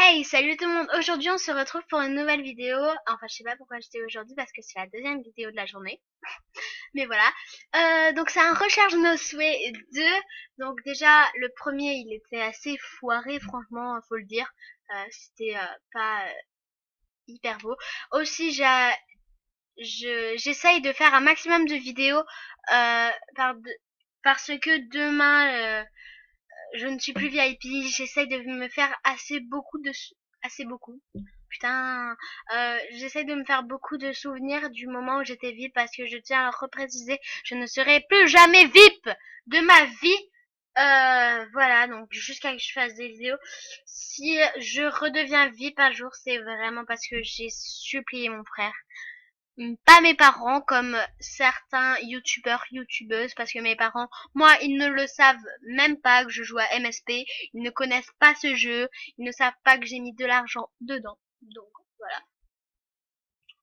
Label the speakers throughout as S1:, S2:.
S1: Hey, salut tout le monde! Aujourd'hui, on se retrouve pour une nouvelle vidéo. Enfin, je sais pas pourquoi je dis aujourd'hui parce que c'est la deuxième vidéo de la journée. Mais voilà. Donc, c'est un Recharge Nos Souhaits 2. Donc, déjà, le premier, il était assez foiré, franchement, faut le dire. C'était pas hyper beau. Aussi, j'essaye de faire un maximum de vidéos parce que demain, je ne suis plus VIP, j'essaye de me faire assez beaucoup. Putain, j'essaie de me faire beaucoup de souvenirs du moment où j'étais VIP parce que je tiens à repréciser, je ne serai plus jamais VIP de ma vie. Voilà, donc jusqu'à ce que je fasse des vidéos. Si je redeviens VIP un jour, c'est vraiment parce que j'ai supplié mon frère. Pas mes parents comme certains youtubeuses, parce que mes parents, moi, ils ne le savent même pas que je joue à MSP, ils ne connaissent pas ce jeu, ils ne savent pas que j'ai mis de l'argent dedans. Donc voilà,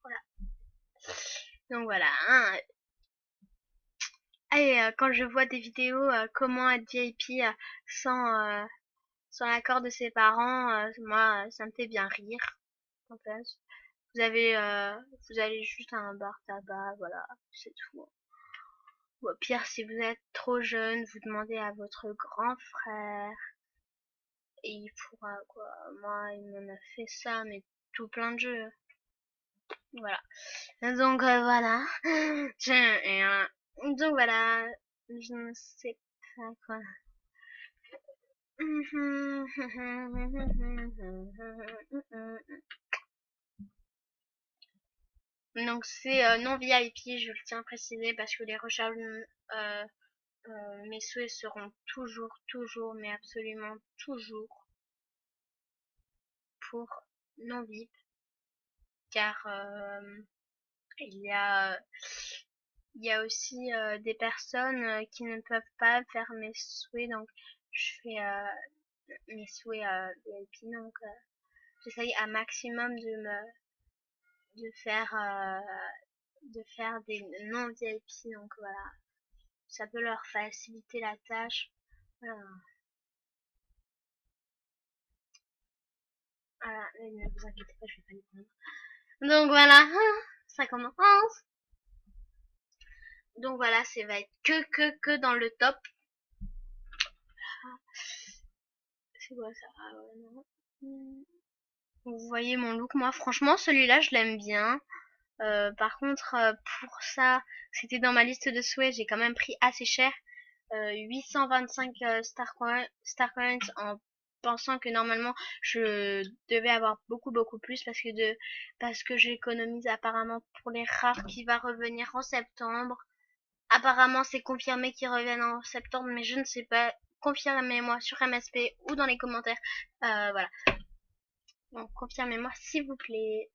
S1: voilà. Donc voilà, hein. Et quand je vois des vidéos comment être VIP sans sans l'accord de ses parents, moi ça me fait bien rire. En fait, vous allez juste à un bar tabac, voilà, c'est tout. Ou au pire, si vous êtes trop jeune, vous demandez à votre grand frère et il pourra quoi. Moi, il m'en a fait ça, mais tout plein de jeux. Voilà. Donc voilà. Donc voilà. Je ne sais pas quoi. Donc c'est non VIP, je le tiens à préciser parce que les recharges mes souhaits seront toujours, mais absolument toujours pour non VIP, car il y a aussi des personnes qui ne peuvent pas faire mes souhaits, donc je fais mes souhaits VIP, donc j'essaye un maximum de faire des non VIP, donc voilà, ça peut leur faciliter la tâche. Voilà. Voilà, ne vous inquiétez pas, je vais pas les prendre. Donc voilà, ça commence. Donc voilà, ça va être que dans le top. C'est quoi ça? Ah ouais, non. Vous voyez mon look, moi franchement celui-là je l'aime bien. Par contre pour ça, c'était dans ma liste de souhaits, j'ai quand même pris assez cher. 825 Star Coins en pensant que normalement je devais avoir beaucoup plus parce que j'économise apparemment pour les rares qui va revenir en septembre. Apparemment c'est confirmé qu'ils reviennent en septembre, mais je ne sais pas. Confirmez-moi sur MSP ou dans les commentaires. Voilà. Donc confirmez-moi s'il vous plaît.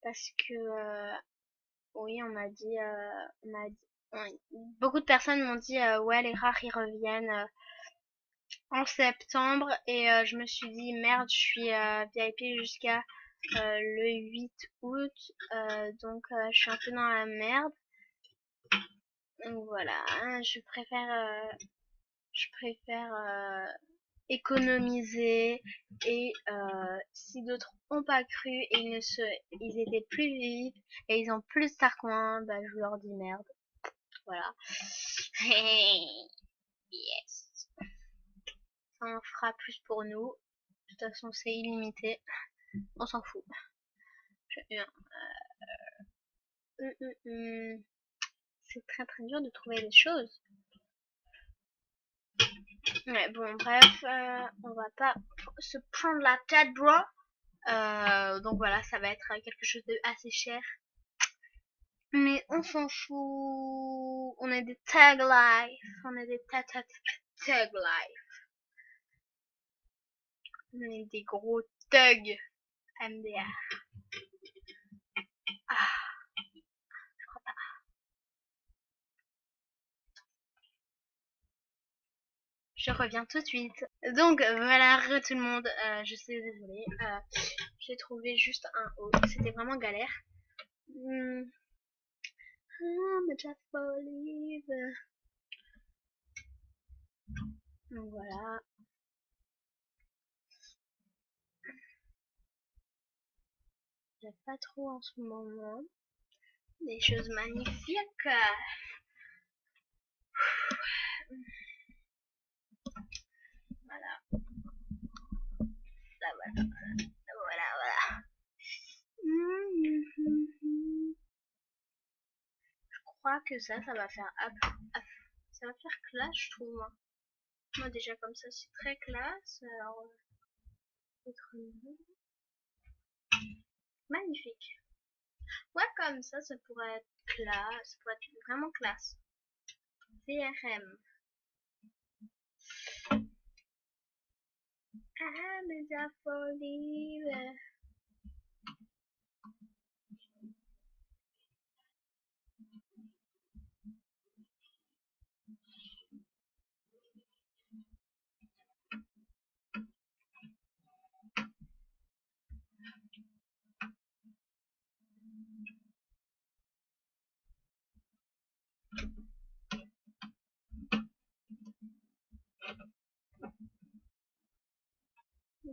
S1: Parce que oui, oui. Beaucoup de personnes m'ont dit ouais les rares ils reviennent en septembre et je me suis dit merde je suis VIP jusqu'à le 8 août donc je suis un peu dans la merde. Donc voilà, hein, je préfère économiser et si d'autres ont pas cru et ils étaient plus vifs et ils ont plus de Starcoin, bah je leur dis merde. Voilà. Yes. Ça en fera plus pour nous. De toute façon c'est illimité. On s'en fout. C'est très dur de trouver des choses. Ouais, bon bref, on va pas se prendre la tête, bro. Donc voilà, ça va être quelque chose de assez cher. Mais on s'en fout. On est des tag life. On est des tag life. On est des gros thugs MDR. Ah, je crois pas. Je reviens tout de suite. Donc voilà, tout le monde. Je suis désolée. J'ai trouvé juste un haut. C'était vraiment galère. Hmm. I'm just believe. Donc voilà. J'aime pas trop en ce moment. Des choses magnifiques. Voilà, là, voilà, voilà, voilà. Je crois que ça va faire ça va faire classe, je trouve. Moi déjà comme ça, c'est très classe. Alors, magnifique. Ouais, comme ça pourrait être classe, ça pourrait être vraiment classe. VRM. I'm just for leave.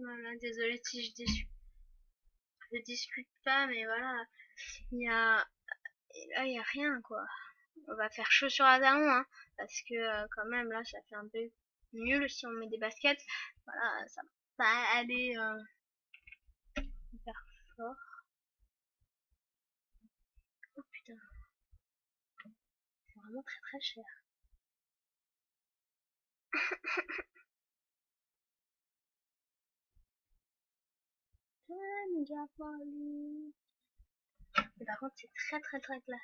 S1: Voilà, désolée si je discute pas, mais voilà, il y a, là, il y a rien, quoi. On va faire chaud sur la talon, hein, parce que quand même, là, ça fait un peu nul si on met des baskets. Voilà, ça va pas aller hyper fort. Oh putain, c'est vraiment très très cher. Mais par contre, c'est très très très classe.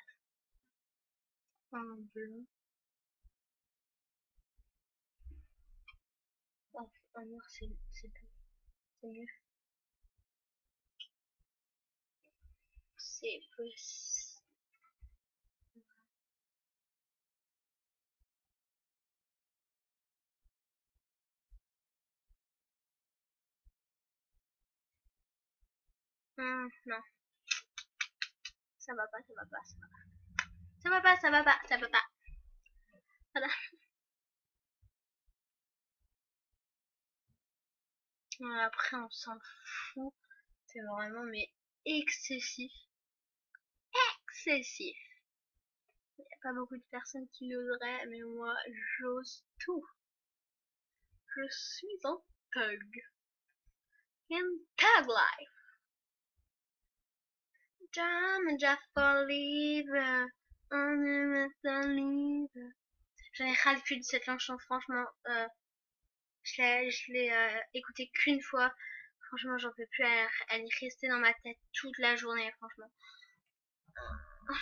S1: En bleu. En noir, c'est mieux. C'est plus. Non, ça va pas, ça va pas, ça va pas. Ça va pas, ça va pas, ça va pas. Voilà. Après, on s'en fout. C'est vraiment, mais excessif. Excessif. Il n'y a pas beaucoup de personnes qui l'oseraient, mais moi, j'ose tout. Je suis en thug. In thug life. J'aime just for leave. On aime live. J'en ai ras le cul de cette chanson, franchement. Je l'ai écoutée qu'une fois. Franchement, j'en peux plus. Elle est restée dans ma tête toute la journée, franchement. Oh,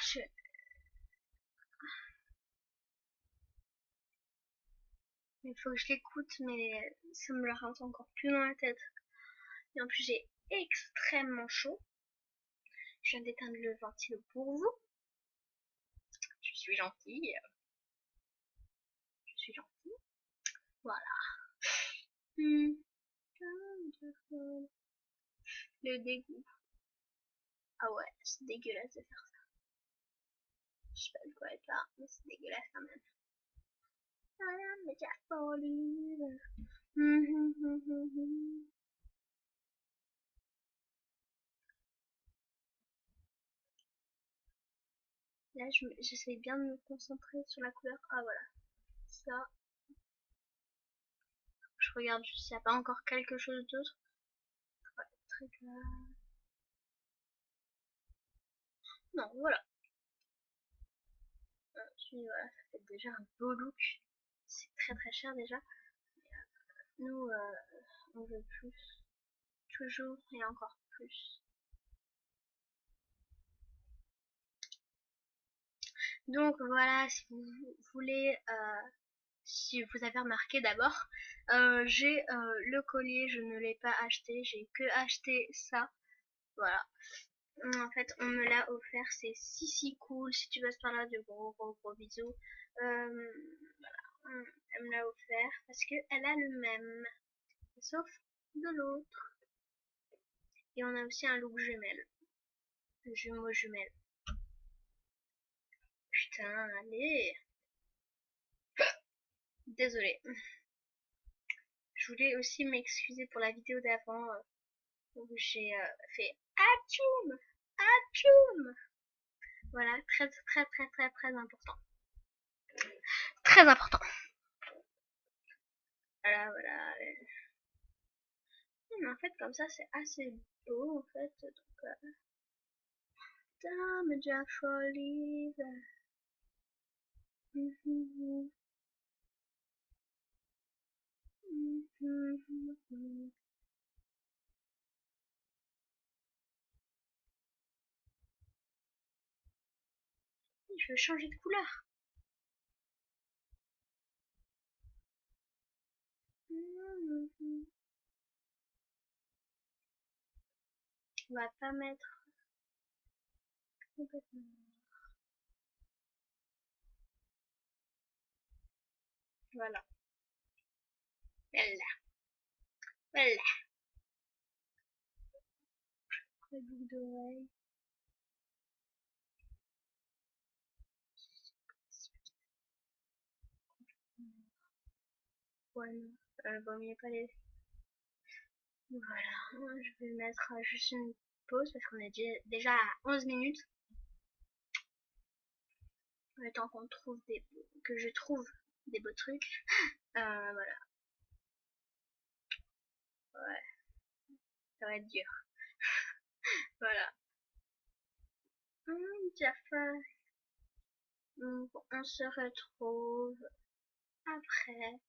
S1: il faut que je l'écoute, mais ça me le rentre encore plus dans la tête. Et en plus, j'ai extrêmement chaud. Je viens d'éteindre le ventilo pour vous. Je suis gentille. Je suis gentille. Voilà. Le dégoût. Ah ouais, c'est dégueulasse de faire ça. Je sais pas de quoi être là, mais c'est dégueulasse quand même. Mais j'ai folie. Là, j'essaie bien de me concentrer sur la couleur. Ah voilà, ça. Je regarde juste s'il n'y a pas encore quelque chose d'autre. Ouais, très clair. Non, voilà. Voilà, ça fait déjà un beau look. C'est très très cher déjà. Nous, on veut plus. Toujours et encore plus. Donc voilà, si vous voulez, si vous avez remarqué d'abord, j'ai le collier, je ne l'ai pas acheté, j'ai que acheté ça. Voilà. En fait, on me l'a offert, c'est si cool. Si tu passes par là, de gros bisous. Voilà, elle me l'a offert parce qu'elle a le même, sauf de l'autre. Et on a aussi un look jumelle, jumeau jumelle. Putain, allez. Désolée. Je voulais aussi m'excuser pour la vidéo d'avant où j'ai fait Atchoum Atchoum. Voilà, très très très très très important. Très important. Voilà, voilà. Mais en fait, comme ça, c'est assez beau, en fait. Donc, damage à folie. Je veux changer de couleur. On va pas mettre complètement. Voilà. Voilà. Voilà. Les boucles d'oreilles. Ouais, non. Vaut mieux pas les. Voilà. Je vais mettre juste une pause parce qu'on est déjà à 11 minutes. Le temps qu'on trouve que je trouve des beaux trucs. Voilà. Ouais. Ça va être dur. Voilà. Jaffa. Donc, on se retrouve après.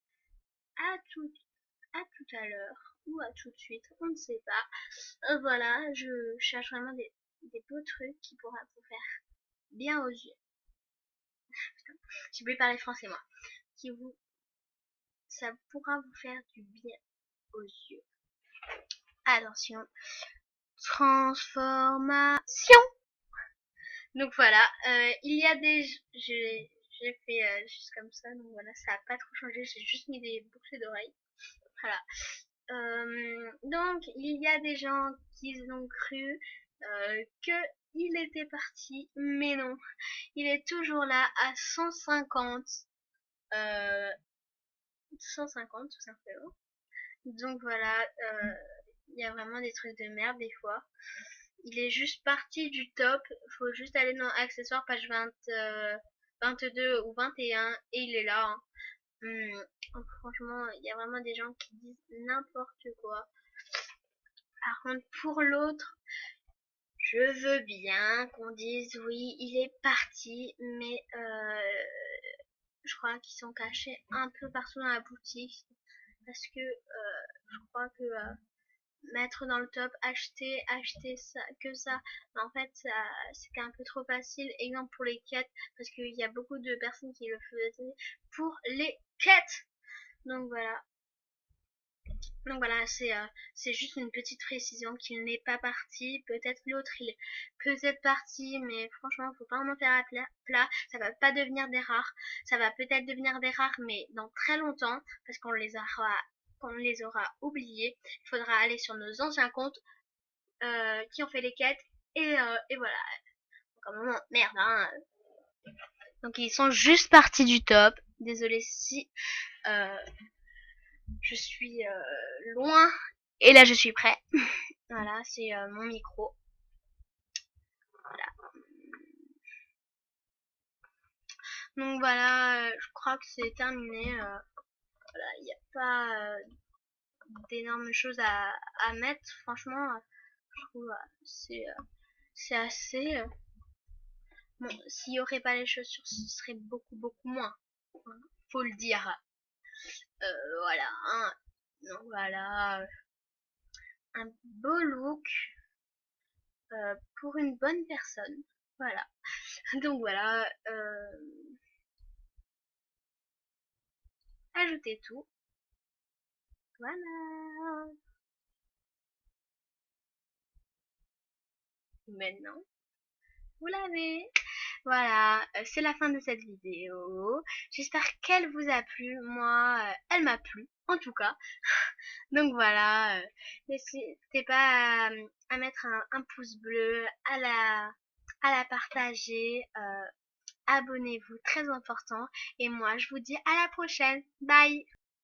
S1: À tout, à tout à l'heure. Ou à tout de suite. On ne sait pas. Voilà. Je cherche vraiment des beaux trucs qui pourraient vous faire bien aux yeux. J'ai oublié de parler français, moi. Ça pourra vous faire du bien aux yeux. Attention. Transformation. Donc voilà, il y a des... J'ai fait juste comme ça, donc voilà, ça n'a pas trop changé, j'ai juste mis des boucles d'oreilles. Voilà. Donc il y a des gens qui ont cru que il était parti, mais non, il est toujours là à 150. 150 tout simplement. Donc voilà, il y a vraiment des trucs de merde des fois. Il est juste parti du top. Faut juste aller dans accessoires page 20, 22 ou 21 et il est là. Hein. Franchement, il y a vraiment des gens qui disent n'importe quoi. Par contre, pour l'autre, je veux bien qu'on dise oui, il est parti, mais je crois qu'ils sont cachés un peu partout dans la boutique parce que je crois que mettre dans le top, acheter ça, que ça. Mais en fait, c'était un peu trop facile. Exemple pour les quêtes, parce qu'il y a beaucoup de personnes qui le faisaient pour les quêtes. Donc voilà. Donc voilà, c'est juste une petite précision qu'il n'est pas parti. Peut-être l'autre, il est peut-être parti, mais franchement, faut pas en faire à plat. Ça va pas devenir des rares. Ça va peut-être devenir des rares, mais dans très longtemps, parce qu'on les aura oubliés. Il faudra aller sur nos anciens comptes qui ont fait les quêtes et voilà. Donc à un moment, merde, hein. Donc ils sont juste partis du top. Désolée si euh, je suis loin. Et là je suis prêt. Voilà, c'est mon micro. Voilà. Donc voilà, je crois que c'est terminé. Voilà, il n'y a pas d'énormes choses à mettre. Franchement, je trouve c'est assez. Bon, s'il n'y aurait pas les chaussures, ce serait beaucoup beaucoup moins. Faut le dire. Voilà. Hein. Donc voilà, un beau look pour une bonne personne. Voilà. Donc voilà, ajoutez tout. Voilà. Maintenant, vous l'avez. Voilà, c'est la fin de cette vidéo. J'espère qu'elle vous a plu. Moi, elle m'a plu, en tout cas. Donc voilà, n'hésitez pas à mettre un pouce bleu, à la partager. Abonnez-vous, très important. Et moi, je vous dis à la prochaine. Bye!